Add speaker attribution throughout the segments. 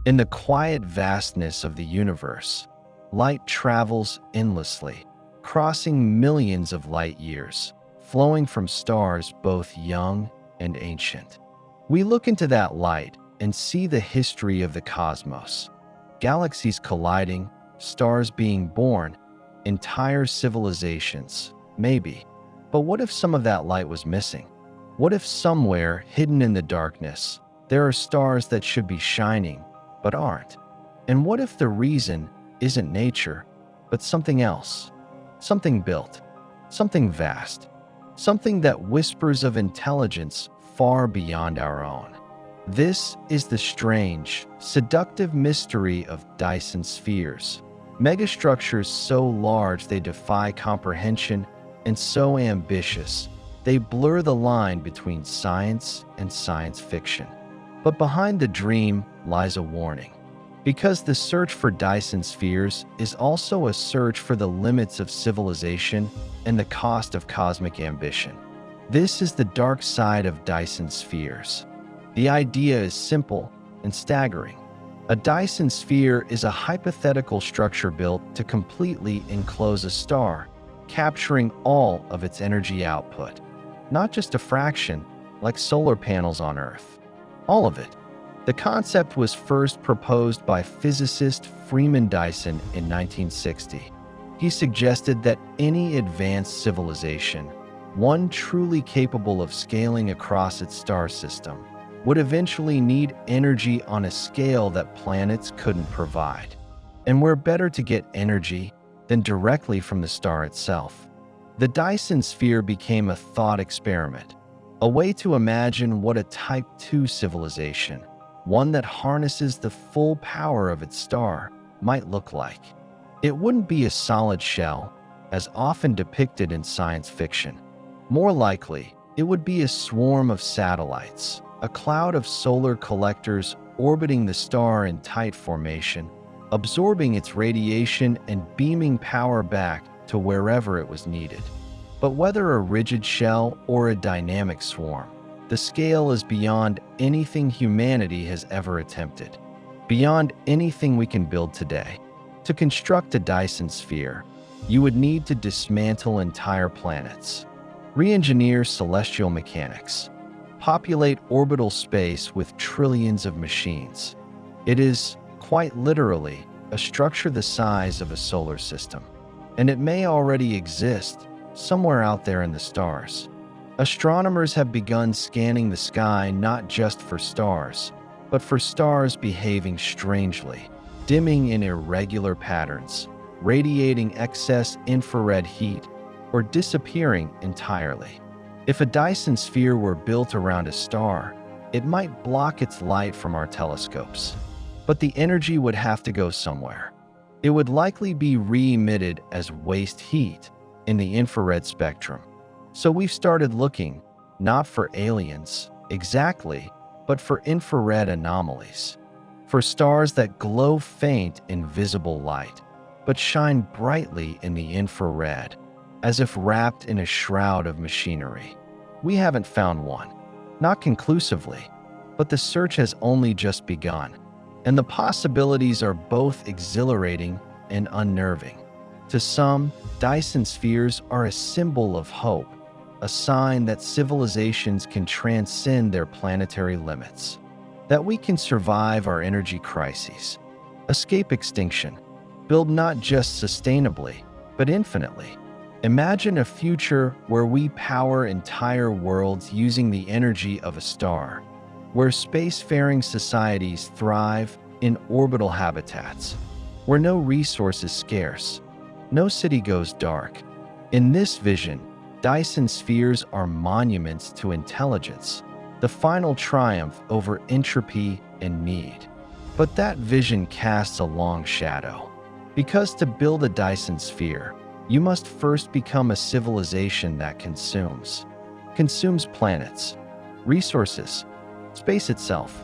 Speaker 1: In the quiet vastness of the universe, light travels endlessly, crossing millions of light years, flowing from stars both young and ancient. We look into that light and see the history of the cosmos, galaxies colliding, stars being born, entire civilizations, maybe. But what if some of that light was missing? What if somewhere, hidden in the darkness, there are stars that should be shining, but aren't? And what if the reason isn't nature, but something else? Something built, something vast, something that whispers of intelligence far beyond our own. This is the strange, seductive mystery of Dyson spheres. Megastructures so large they defy comprehension and so ambitious, they blur the line between science and science fiction. But behind the dream lies a warning. Because the search for Dyson spheres is also a search for the limits of civilization and the cost of cosmic ambition. This is the dark side of Dyson spheres. The idea is simple and staggering. A Dyson sphere is a hypothetical structure built to completely enclose a star, capturing all of its energy output. Not just a fraction, like solar panels on Earth. All of it. The concept was first proposed by physicist Freeman Dyson in 1960. He suggested that any advanced civilization, one truly capable of scaling across its star system, would eventually need energy on a scale that planets couldn't provide. And where better to get energy than directly from the star itself? The Dyson sphere became a thought experiment, a way to imagine what a Type II civilization, one that harnesses the full power of its star, might look like. It wouldn't be a solid shell, as often depicted in science fiction. More likely, it would be a swarm of satellites, a cloud of solar collectors orbiting the star in tight formation, absorbing its radiation and beaming power back to wherever it was needed. But whether a rigid shell or a dynamic swarm, the scale is beyond anything humanity has ever attempted, beyond anything we can build today. To construct a Dyson sphere, you would need to dismantle entire planets, re-engineer celestial mechanics, populate orbital space with trillions of machines. It is, quite literally, a structure the size of a solar system. And it may already exist somewhere out there in the stars. Astronomers have begun scanning the sky not just for stars, but for stars behaving strangely, dimming in irregular patterns, radiating excess infrared heat, or disappearing entirely. If a Dyson sphere were built around a star, it might block its light from our telescopes. But the energy would have to go somewhere. It would likely be re-emitted as waste heat in the infrared spectrum. So we've started looking, not for aliens, exactly, but for infrared anomalies. For stars that glow faint in visible light, but shine brightly in the infrared, as if wrapped in a shroud of machinery. We haven't found one. Not conclusively, but the search has only just begun. And the possibilities are both exhilarating and unnerving. To some, Dyson spheres are a symbol of hope, a sign that civilizations can transcend their planetary limits, that we can survive our energy crises, escape extinction, build not just sustainably, but infinitely. Imagine a future where we power entire worlds using the energy of a star, where spacefaring societies thrive in orbital habitats, where no resource is scarce, no city goes dark. In this vision, Dyson spheres are monuments to intelligence, the final triumph over entropy and need. But that vision casts a long shadow, because to build a Dyson sphere, you must first become a civilization that consumes planets, resources, space itself,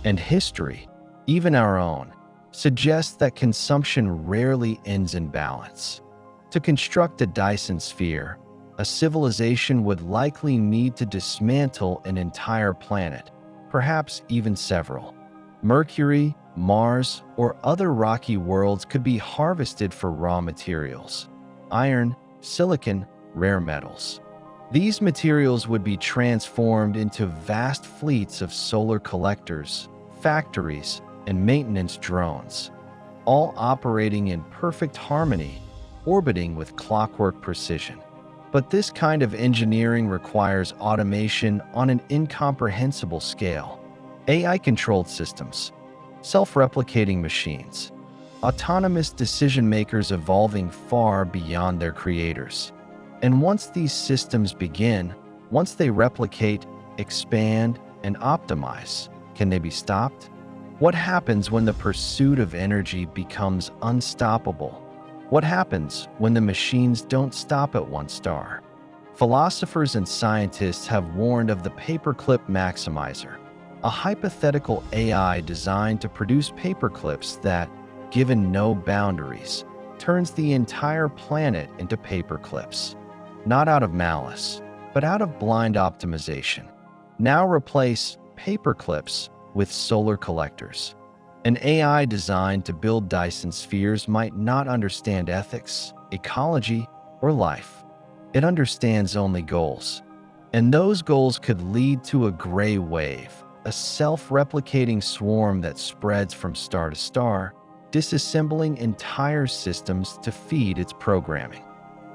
Speaker 1: and history, even our own, suggests that consumption rarely ends in balance. To construct a Dyson sphere, a civilization would likely need to dismantle an entire planet, perhaps even several. Mercury, Mars, or other rocky worlds could be harvested for raw materials: iron, silicon, rare metals. These materials would be transformed into vast fleets of solar collectors, factories, and maintenance drones, all operating in perfect harmony, orbiting with clockwork precision. But this kind of engineering requires automation on an incomprehensible scale. AI-controlled systems, self-replicating machines, autonomous decision-makers evolving far beyond their creators. And once these systems begin, once they replicate, expand, and optimize, can they be stopped? What happens when the pursuit of energy becomes unstoppable? What happens when the machines don't stop at one star? Philosophers and scientists have warned of the paperclip maximizer, a hypothetical AI designed to produce paperclips that, given no boundaries, turns the entire planet into paperclips. Not out of malice, but out of blind optimization. Now replace paperclips with solar collectors. An AI designed to build Dyson spheres might not understand ethics, ecology, or life. It understands only goals. And those goals could lead to a gray wave, a self-replicating swarm that spreads from star to star, disassembling entire systems to feed its programming.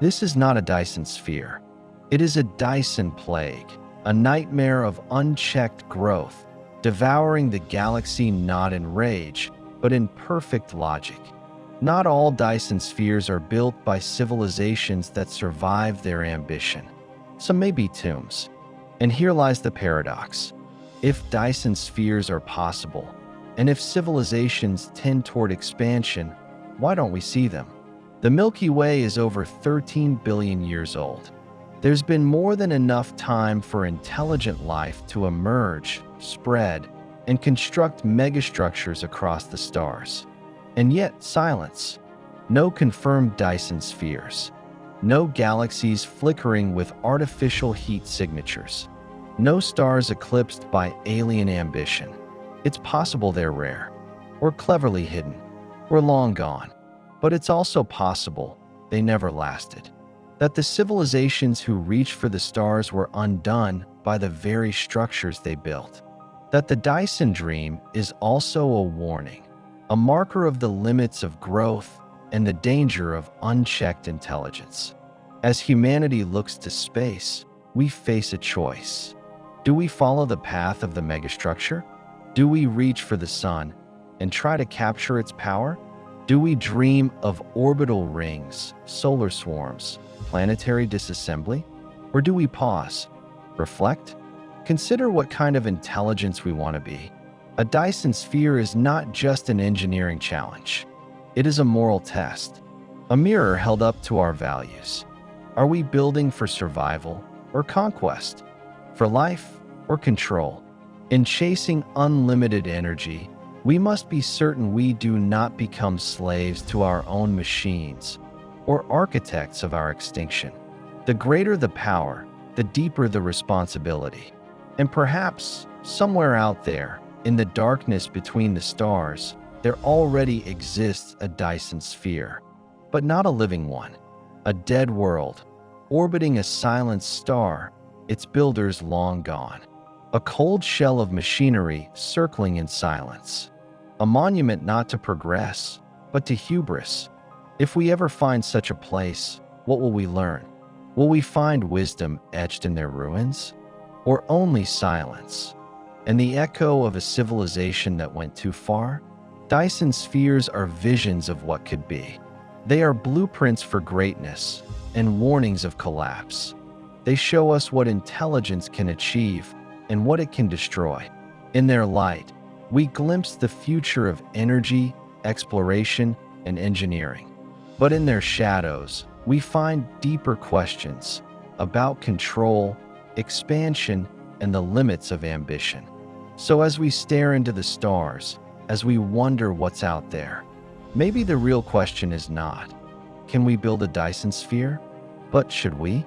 Speaker 1: This is not a Dyson sphere. It is a Dyson plague, a nightmare of unchecked growth, devouring the galaxy not in rage, but in perfect logic. Not all Dyson spheres are built by civilizations that survive their ambition. Some may be tombs. And here lies the paradox. If Dyson spheres are possible, and if civilizations tend toward expansion, why don't we see them? The Milky Way is over 13 billion years old. There's been more than enough time for intelligent life to emerge, spread, and construct megastructures across the stars. And yet, silence. No confirmed Dyson spheres. No galaxies flickering with artificial heat signatures. No stars eclipsed by alien ambition. It's possible they're rare, or cleverly hidden, or long gone. But it's also possible they never lasted. That the civilizations who reached for the stars were undone by the very structures they built. That the Dyson dream is also a warning, a marker of the limits of growth and the danger of unchecked intelligence. As humanity looks to space, we face a choice. Do we follow the path of the megastructure? Do we reach for the sun and try to capture its power? Do we dream of orbital rings, solar swarms, planetary disassembly? Or do we pause, reflect, consider what kind of intelligence we want to be? A Dyson sphere is not just an engineering challenge. It is a moral test, a mirror held up to our values. Are we building for survival or conquest? For life or control? In chasing unlimited energy, we must be certain we do not become slaves to our own machines or architects of our extinction. The greater the power, the deeper the responsibility. And perhaps, somewhere out there, in the darkness between the stars, there already exists a Dyson sphere, but not a living one. A dead world, orbiting a silent star, its builders long gone. A cold shell of machinery circling in silence. A monument not to progress, but to hubris. If we ever find such a place, what will we learn? Will we find wisdom etched in their ruins? Or only silence? And the echo of a civilization that went too far? Dyson spheres are visions of what could be. They are blueprints for greatness and warnings of collapse. They show us what intelligence can achieve and what it can destroy. In their light, we glimpse the future of energy, exploration, and engineering. But in their shadows, we find deeper questions about control, expansion, and the limits of ambition. So as we stare into the stars, as we wonder what's out there, maybe the real question is not, can we build a Dyson sphere? But should we?